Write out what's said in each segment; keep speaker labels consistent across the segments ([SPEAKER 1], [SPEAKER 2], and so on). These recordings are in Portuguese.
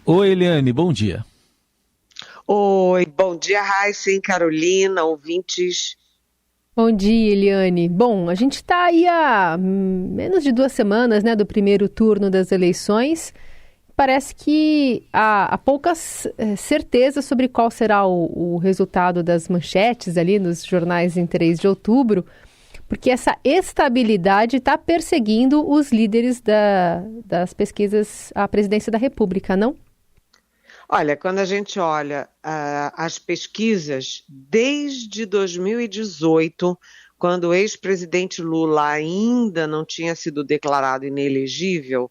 [SPEAKER 1] Oi, Eliane, bom dia.
[SPEAKER 2] Oi, bom dia, Raíssa e Carolina, ouvintes.
[SPEAKER 3] Bom dia, Eliane. Bom, a gente está aí há menos de 2 semanas, né, do primeiro turno das eleições. Parece que há poucas certezas sobre qual será o resultado das manchetes ali nos jornais em 3 de outubro, porque essa estabilidade está perseguindo os líderes das pesquisas à presidência da República, não?
[SPEAKER 2] Olha, quando a gente olha as pesquisas desde 2018, quando o ex-presidente Lula ainda não tinha sido declarado inelegível,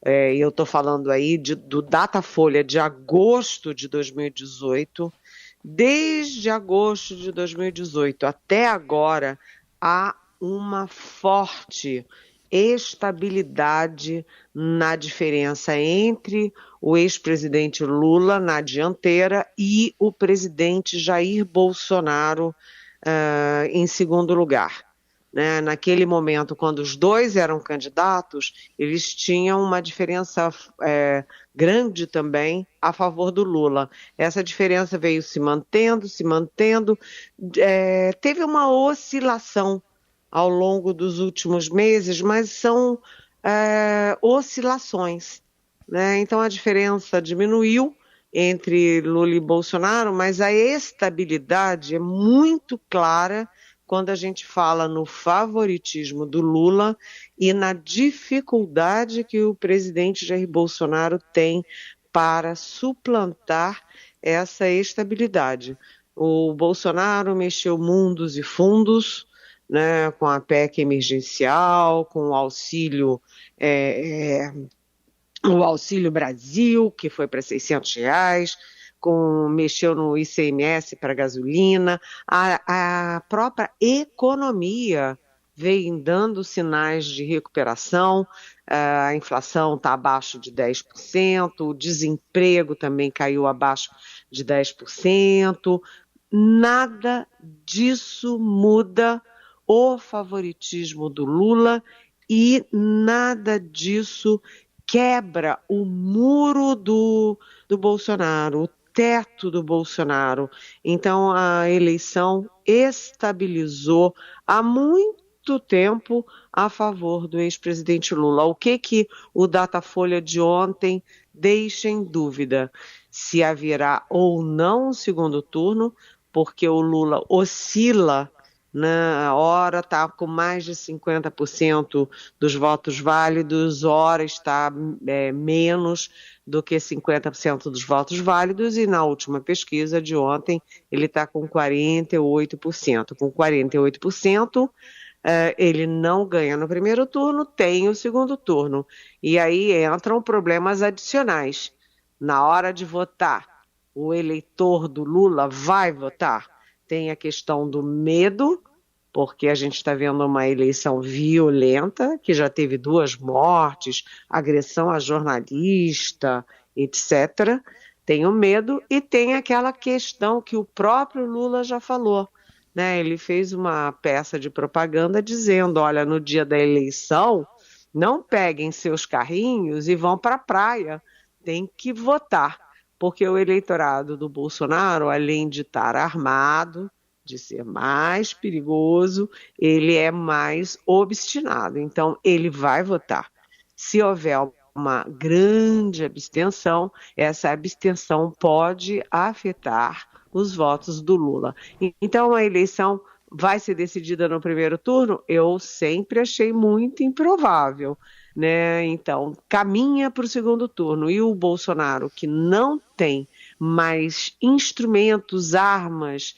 [SPEAKER 2] e eu estou falando aí do Datafolha de agosto de 2018, desde agosto de 2018 até agora, há uma forte estabilidade na diferença entre o ex-presidente Lula na dianteira e o presidente Jair Bolsonaro em segundo lugar. Né? Naquele momento, quando os dois eram candidatos, eles tinham uma diferença grande também a favor do Lula. Essa diferença veio se mantendo, teve uma oscilação ao longo dos últimos meses, mas são oscilações. Né? Então a diferença diminuiu entre Lula e Bolsonaro, mas a estabilidade é muito clara quando a gente fala no favoritismo do Lula e na dificuldade que o presidente Jair Bolsonaro tem para suplantar essa estabilidade. O Bolsonaro mexeu mundos e fundos, né, com a PEC emergencial, com o Auxílio Brasil, que foi para R$ 600, mexeu no ICMS para gasolina, a própria economia vem dando sinais de recuperação, a inflação está abaixo de 10%, o desemprego também caiu abaixo de 10%, nada disso muda o favoritismo do Lula e nada disso quebra o muro do Bolsonaro, o teto do Bolsonaro. Então a eleição estabilizou há muito tempo a favor do ex-presidente Lula. O que o Datafolha de ontem deixa em dúvida? Se haverá ou não um segundo turno, porque o Lula oscila, na hora está com mais de 50% dos votos válidos, hora está menos do que 50% dos votos válidos, e na última pesquisa de ontem ele está com 48%. Com 48%, ele não ganha no primeiro turno, tem o segundo turno. E aí entram problemas adicionais. Na hora de votar, o eleitor do Lula vai votar? Tem a questão do medo, porque a gente está vendo uma eleição violenta, que já teve 2 mortes, agressão a jornalista, etc. Tem o medo e tem aquela questão que o próprio Lula já falou. Né? Ele fez uma peça de propaganda dizendo, olha, no dia da eleição, não peguem seus carrinhos e vão para a praia, tem que votar. Porque o eleitorado do Bolsonaro, além de estar armado, de ser mais perigoso, ele é mais obstinado. Então, ele vai votar. Se houver uma grande abstenção, essa abstenção pode afetar os votos do Lula. Então, a eleição vai ser decidida no primeiro turno? Eu sempre achei muito improvável. Né? Então, caminha para o segundo turno. E o Bolsonaro, que não tem mais instrumentos, armas,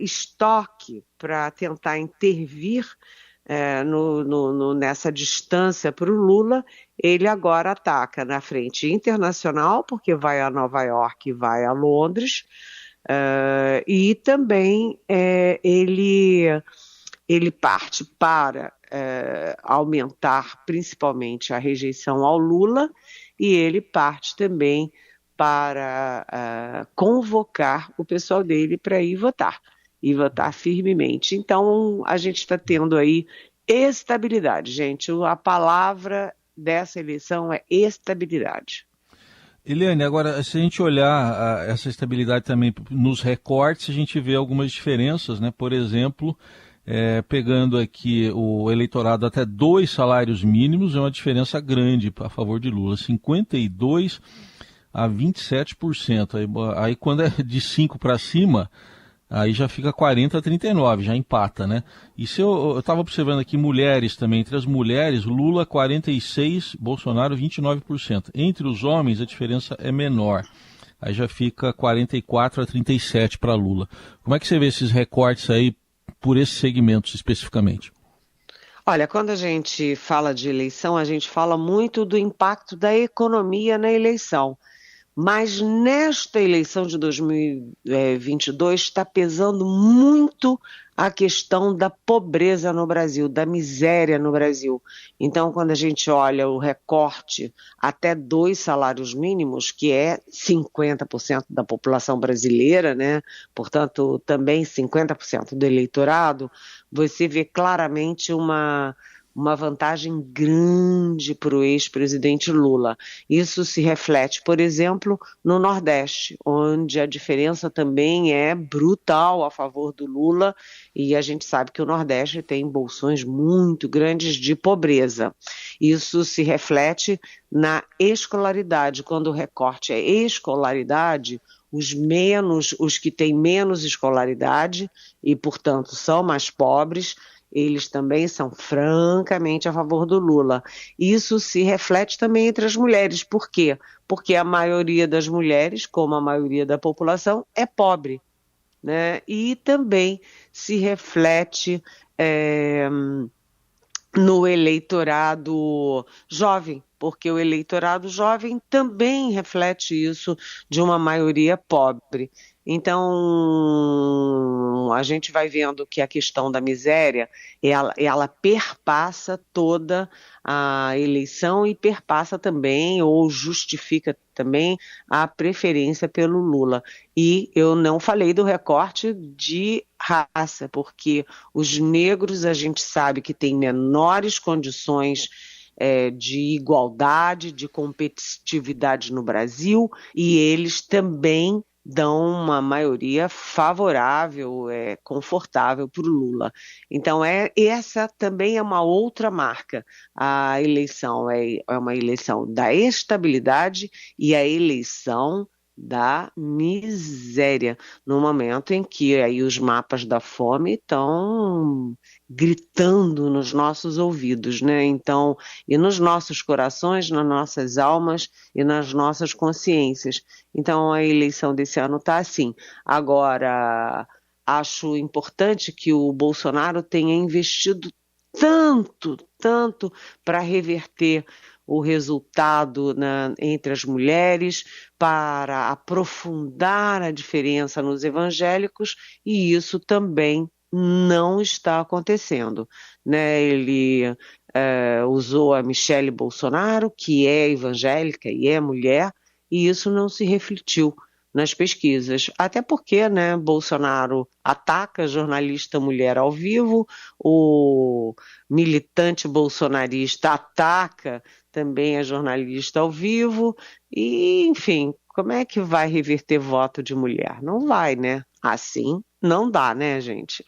[SPEAKER 2] estoque para tentar intervir nessa distância para o Lula, ele agora ataca na frente internacional, porque vai a Nova York e vai a Londres, e também ele parte para aumentar principalmente a rejeição ao Lula, e ele parte também para convocar o pessoal dele para ir votar, e votar firmemente. Então, a gente está tendo aí estabilidade, gente. A palavra dessa eleição é estabilidade.
[SPEAKER 1] Eliane, agora, se a gente olhar essa estabilidade também nos recortes, a gente vê algumas diferenças, né? Por exemplo, pegando aqui o eleitorado até 2 salários mínimos, é uma diferença grande a favor de Lula, 52% a 27%. Aí quando é de 5 para cima, aí já fica 40 a 39, já empata, né? E se eu estava observando aqui mulheres também, entre as mulheres, Lula 46%, Bolsonaro 29%. Entre os homens a diferença é menor, aí já fica 44 a 37 para Lula. Como é que você vê esses recortes aí por esses segmentos especificamente?
[SPEAKER 2] Olha, quando a gente fala de eleição, a gente fala muito do impacto da economia na eleição. Mas nesta eleição de 2022 está pesando muito a questão da pobreza no Brasil, da miséria no Brasil. Então, quando a gente olha o recorte até 2 salários mínimos, que é 50% da população brasileira, né? Portanto, também 50% do eleitorado, você vê claramente uma vantagem grande para o ex-presidente Lula. Isso se reflete, por exemplo, no Nordeste, onde a diferença também é brutal a favor do Lula, e a gente sabe que o Nordeste tem bolsões muito grandes de pobreza. Isso se reflete na escolaridade. Quando o recorte é escolaridade, os que têm menos escolaridade e, portanto, são mais pobres, eles também são francamente a favor do Lula. Isso se reflete também entre as mulheres. Por quê? Porque a maioria das mulheres, como a maioria da população, é pobre, né? E também se reflete no eleitorado jovem, porque o eleitorado jovem também reflete isso de uma maioria pobre. Então, a gente vai vendo que a questão da miséria, ela perpassa toda a eleição e perpassa também, ou justifica também, a preferência pelo Lula. E eu não falei do recorte de raça, porque os negros a gente sabe que têm menores condições de igualdade, de competitividade no Brasil, e eles também dão uma maioria favorável, confortável para o Lula. Então, essa também é uma outra marca. A eleição é uma eleição da estabilidade e a eleição da miséria, no momento em que aí os mapas da fome estão gritando nos nossos ouvidos, né? Então, e nos nossos corações, nas nossas almas e nas nossas consciências. Então, a eleição desse ano está assim. Agora, acho importante que o Bolsonaro tenha investido tanto para reverter o resultado entre as mulheres, para aprofundar a diferença nos evangélicos, e isso também não está acontecendo, né? Ele usou a Michele Bolsonaro, que é evangélica e é mulher, e isso não se refletiu nas pesquisas. Até porque, né, Bolsonaro ataca a jornalista mulher ao vivo, o militante bolsonarista ataca também a jornalista ao vivo, e, enfim, como é que vai reverter voto de mulher? Não vai, né? Assim não dá, né, gente?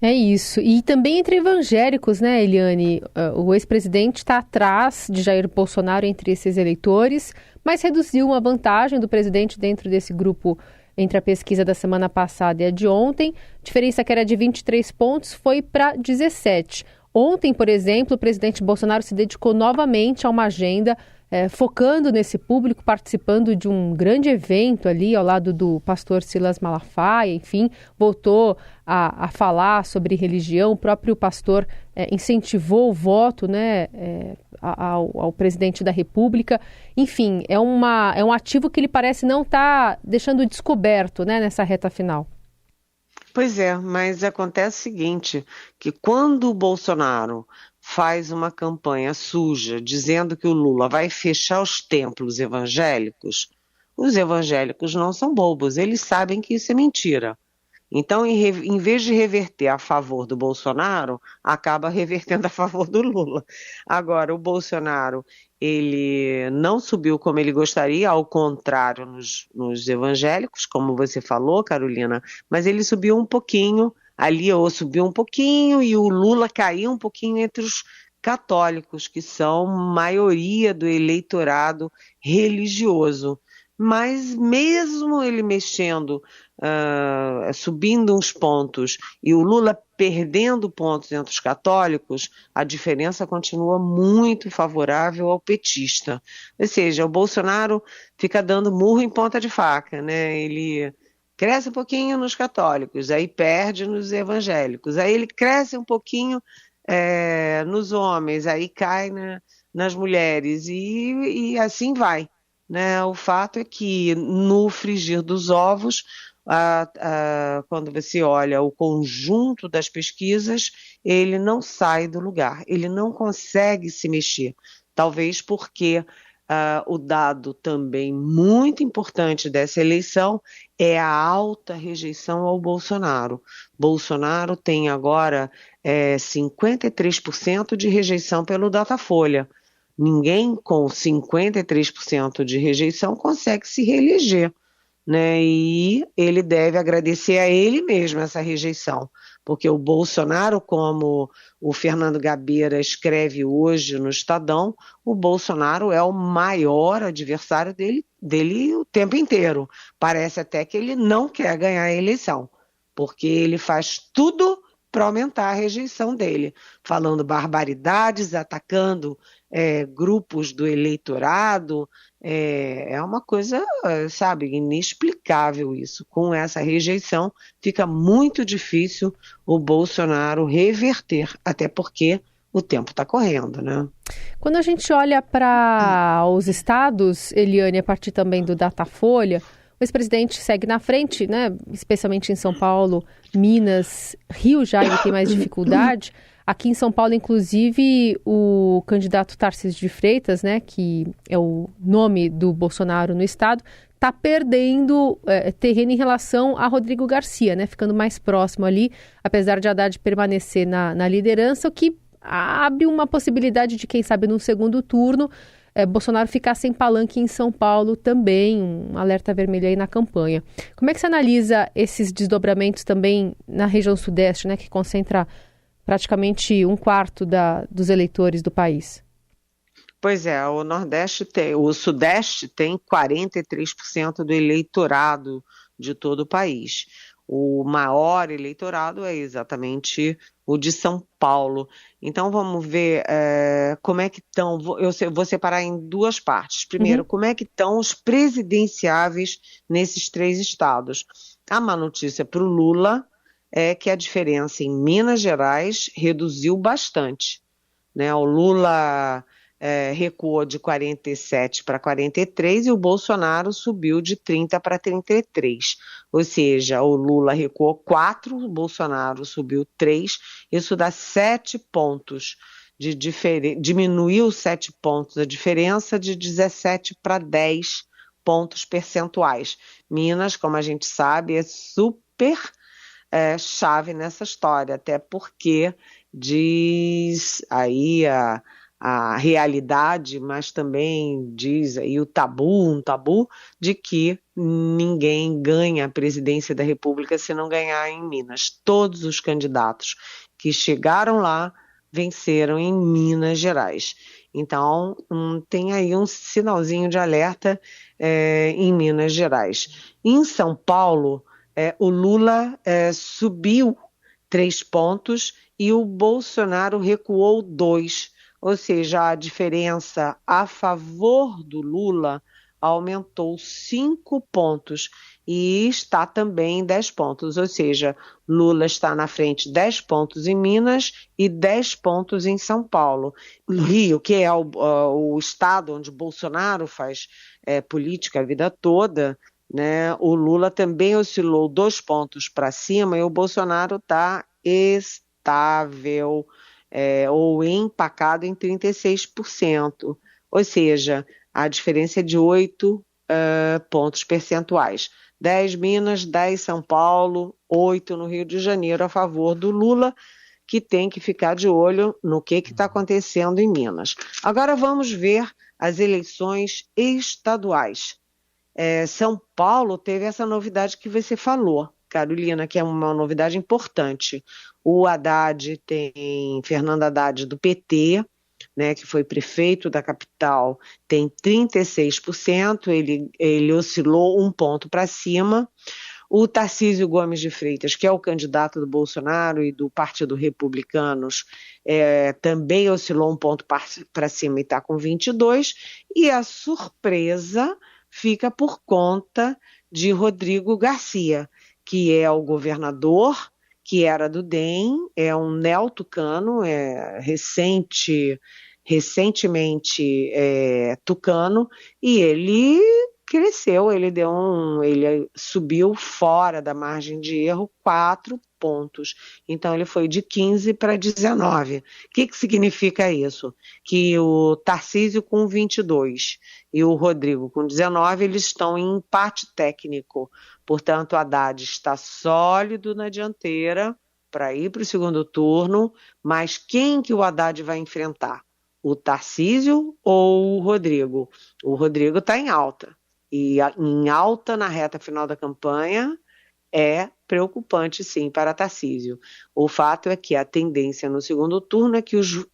[SPEAKER 3] É isso. E também entre evangélicos, né, Eliane? O ex-presidente está atrás de Jair Bolsonaro entre esses eleitores, mas reduziu uma vantagem do presidente dentro desse grupo entre a pesquisa da semana passada e a de ontem. A diferença que era de 23 pontos foi para 17. Ontem, por exemplo, o presidente Bolsonaro se dedicou novamente a uma agenda focando nesse público, participando de um grande evento ali ao lado do pastor Silas Malafaia, enfim, voltou a falar sobre religião. O próprio pastor incentivou o voto, né, ao presidente da República. Enfim, é um ativo que ele parece não estar deixando descoberto, né, nessa reta final.
[SPEAKER 2] Pois é, mas acontece o seguinte, que quando o Bolsonaro faz uma campanha suja dizendo que o Lula vai fechar os templos evangélicos, os evangélicos não são bobos, eles sabem que isso é mentira. Então, em vez de reverter a favor do Bolsonaro, acaba revertendo a favor do Lula. Agora, o Bolsonaro, ele não subiu como ele gostaria, ao contrário nos evangélicos, como você falou, Carolina, mas ele subiu um pouquinho, ali ou subiu um pouquinho, e o Lula caiu um pouquinho entre os católicos, que são maioria do eleitorado religioso. Mas mesmo ele mexendo, subindo uns pontos e o Lula perdendo pontos entre os católicos, a diferença continua muito favorável ao petista. Ou seja, o Bolsonaro fica dando murro em ponta de faca, né? Ele cresce um pouquinho nos católicos, aí perde nos evangélicos, aí ele cresce um pouquinho nos homens, aí cai nas mulheres e assim vai. Né? O fato é que no frigir dos ovos, quando você olha o conjunto das pesquisas, ele não sai do lugar, ele não consegue se mexer. Talvez porque o dado também muito importante dessa eleição é a alta rejeição ao Bolsonaro. Bolsonaro tem agora 53% de rejeição pelo Datafolha. Ninguém com 53% de rejeição consegue se reeleger, né? E ele deve agradecer a ele mesmo essa rejeição, porque o Bolsonaro, como o Fernando Gabeira escreve hoje no Estadão, o Bolsonaro é o maior adversário dele o tempo inteiro. Parece até que ele não quer ganhar a eleição, porque ele faz tudo para aumentar a rejeição dele, falando barbaridades, atacando grupos do eleitorado. É uma coisa, sabe, inexplicável isso. Com essa rejeição, fica muito difícil o Bolsonaro reverter, até porque o tempo está correndo, né?
[SPEAKER 3] Quando a gente olha para os estados, Eliane, a partir também do Datafolha, o ex-presidente segue na frente, né? Especialmente em São Paulo, Minas, Rio já ele tem mais dificuldade. Aqui em São Paulo, inclusive, o candidato Tarcísio de Freitas, né, que é o nome do Bolsonaro no estado, está perdendo terreno em relação a Rodrigo Garcia, né, ficando mais próximo ali, apesar de Haddad permanecer na liderança, o que abre uma possibilidade de, quem sabe, no segundo turno, Bolsonaro ficar sem palanque em São Paulo também, um alerta vermelho aí na campanha. Como é que você analisa esses desdobramentos também na região sudeste, né, que concentra praticamente um quarto dos eleitores do país?
[SPEAKER 2] Pois é, o Sudeste tem 43% do eleitorado de todo o país. O maior eleitorado é exatamente o de São Paulo. Então vamos ver como é que estão. Eu vou separar em duas partes. Primeiro, como é que estão os presidenciáveis nesses 3 estados. A má notícia para o Lula é que a diferença em Minas Gerais reduziu bastante, né? O Lula recuou de 47 para 43 e o Bolsonaro subiu de 30 para 33. Ou seja, o Lula recuou 4, o Bolsonaro subiu 3. Isso dá 7 pontos de diferença, diminuiu 7 pontos a diferença de 17 para 10 pontos percentuais. Minas, como a gente sabe, é super chave nessa história, até porque diz aí a realidade, mas também diz aí um tabu de que ninguém ganha a presidência da República se não ganhar em Minas. Todos os candidatos que chegaram lá venceram em Minas Gerais. Então, tem aí um sinalzinho de alerta em Minas Gerais. Em São Paulo, o Lula subiu 3 pontos e o Bolsonaro recuou 2. Ou seja, a diferença a favor do Lula aumentou 5 pontos e está também 10 pontos. Ou seja, Lula está na frente 10 pontos em Minas e 10 pontos em São Paulo. No Rio, que é o estado onde Bolsonaro faz política a vida toda, né, o Lula também oscilou 2 pontos para cima e o Bolsonaro está estável ou empacado em 36%. Ou seja, a diferença é de 8 pontos percentuais. 10 Minas, 10 São Paulo, 8 no Rio de Janeiro a favor do Lula, que tem que ficar de olho no que está acontecendo em Minas. Agora vamos ver as eleições estaduais. São Paulo teve essa novidade que você falou, Carolina, que é uma novidade importante. O Haddad tem, Fernando Haddad do PT, né, que foi prefeito da capital, tem 36%, ele oscilou um ponto para cima. O Tarcísio Gomes de Freitas, que é o candidato do Bolsonaro e do Partido Republicanos, também oscilou um ponto para cima e está com 22%. E a surpresa fica por conta de Rodrigo Garcia, que é o governador, que era do DEM, é um neotucano, recentemente tucano, e ele cresceu, ele subiu fora da margem de erro 4 pontos. Então ele foi de 15 para 19. O que significa isso? Que o Tarcísio com 22 e o Rodrigo com 19, eles estão em empate técnico. Portanto, o Haddad está sólido na dianteira para ir para o segundo turno, mas quem que o Haddad vai enfrentar? O Tarcísio ou o Rodrigo? O Rodrigo está em alta. E em alta na reta final da campanha é preocupante, sim, para Tarcísio. O fato é que a tendência no segundo turno é que os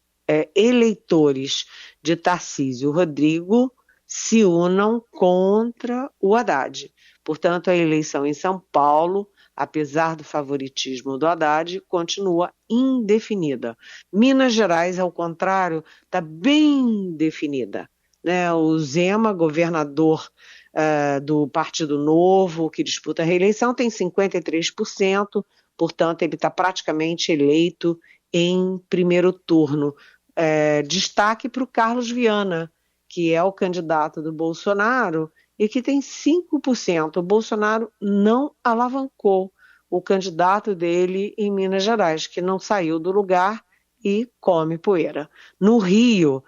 [SPEAKER 2] eleitores de Tarcísio e Rodrigo se unam contra o Haddad. Portanto, a eleição em São Paulo, apesar do favoritismo do Haddad, continua indefinida. Minas Gerais, ao contrário, está bem definida, né? O Zema, governador do Partido Novo, que disputa a reeleição, tem 53%, portanto, ele está praticamente eleito em primeiro turno. Destaque para o Carlos Viana, que é o candidato do Bolsonaro e que tem 5%. O Bolsonaro não alavancou o candidato dele em Minas Gerais, que não saiu do lugar e come poeira. No Rio,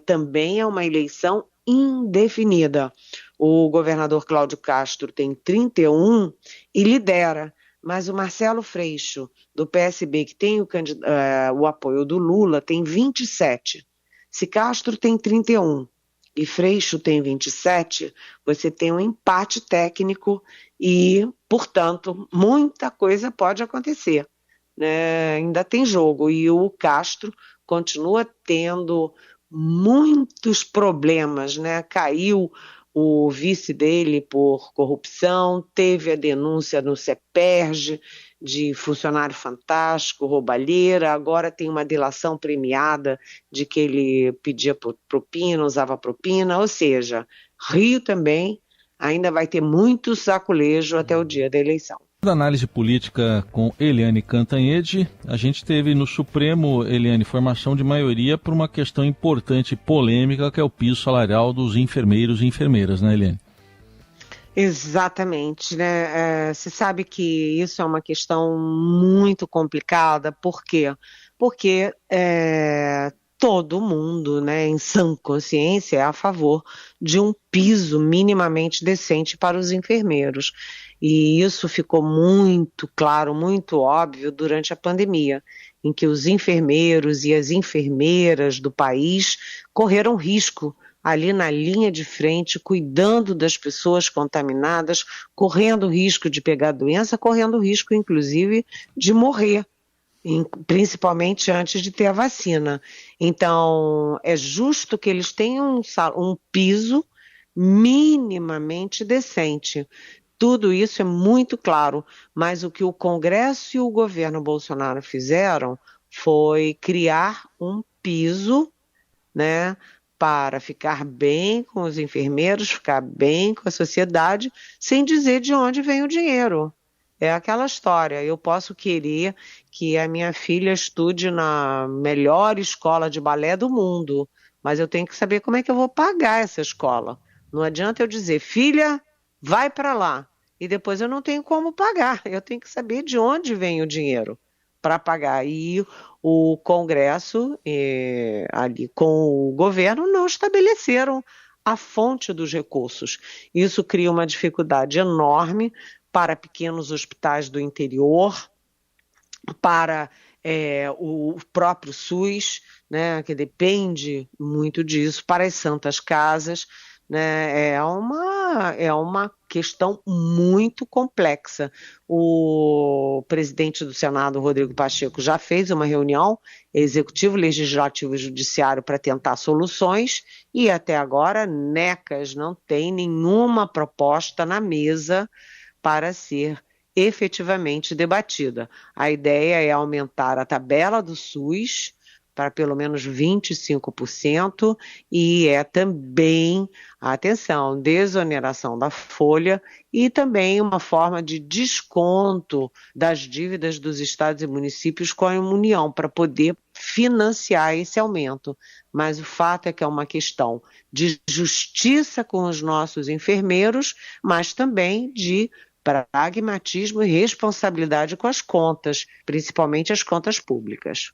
[SPEAKER 2] também é uma eleição indefinida. O governador Cláudio Castro tem 31 e lidera, mas o Marcelo Freixo, do PSB, que tem o apoio do Lula, tem 27. Se Castro tem 31 e Freixo tem 27, você tem um empate técnico e, portanto, muita coisa pode acontecer, né? Ainda tem jogo e o Castro continua tendo muitos problemas, né? Caiu o vice dele por corrupção, teve a denúncia no CEPERJ de funcionário fantástico, roubalheira, agora tem uma delação premiada de que ele pedia propina, usava propina, ou seja, Rio também ainda vai ter muito saculejo até o dia da eleição.
[SPEAKER 1] Da análise política com Eliane Cantanhede, a gente teve no Supremo, Eliane, formação de maioria por uma questão importante e polêmica, que é o piso salarial dos enfermeiros e enfermeiras, né, Eliane?
[SPEAKER 2] Exatamente, né? Você sabe que isso é uma questão muito complicada, por quê? Porque todo mundo, né, em sã consciência, é a favor de um piso minimamente decente para os enfermeiros. E isso ficou muito claro, muito óbvio durante a pandemia, em que os enfermeiros e as enfermeiras do país correram risco ali na linha de frente, cuidando das pessoas contaminadas, correndo risco de pegar doença, correndo risco, inclusive, de morrer, principalmente antes de ter a vacina. Então, é justo que eles tenham um piso minimamente decente. Tudo isso é muito claro, mas o que o Congresso e o governo Bolsonaro fizeram foi criar um piso, né, para ficar bem com os enfermeiros, ficar bem com a sociedade, sem dizer de onde vem o dinheiro. É aquela história, eu posso querer que a minha filha estude na melhor escola de balé do mundo, mas eu tenho que saber como é que eu vou pagar essa escola. Não adianta eu dizer, filha, vai para lá, e depois eu não tenho como pagar, eu tenho que saber de onde vem o dinheiro para pagar. E o Congresso, ali com o governo, não estabeleceram a fonte dos recursos. Isso cria uma dificuldade enorme para pequenos hospitais do interior, para o próprio SUS, né, que depende muito disso, para as santas casas, né, é uma questão muito complexa. O presidente do Senado, Rodrigo Pacheco, já fez uma reunião executivo, legislativo e judiciário para tentar soluções e até agora NECAS não tem nenhuma proposta na mesa para ser efetivamente debatida. A ideia é aumentar a tabela do SUS para pelo menos 25% e também, atenção, desoneração da folha e também uma forma de desconto das dívidas dos estados e municípios com a União para poder financiar esse aumento. Mas o fato é que é uma questão de justiça com os nossos enfermeiros, mas também de pragmatismo e responsabilidade com as contas, principalmente as contas públicas.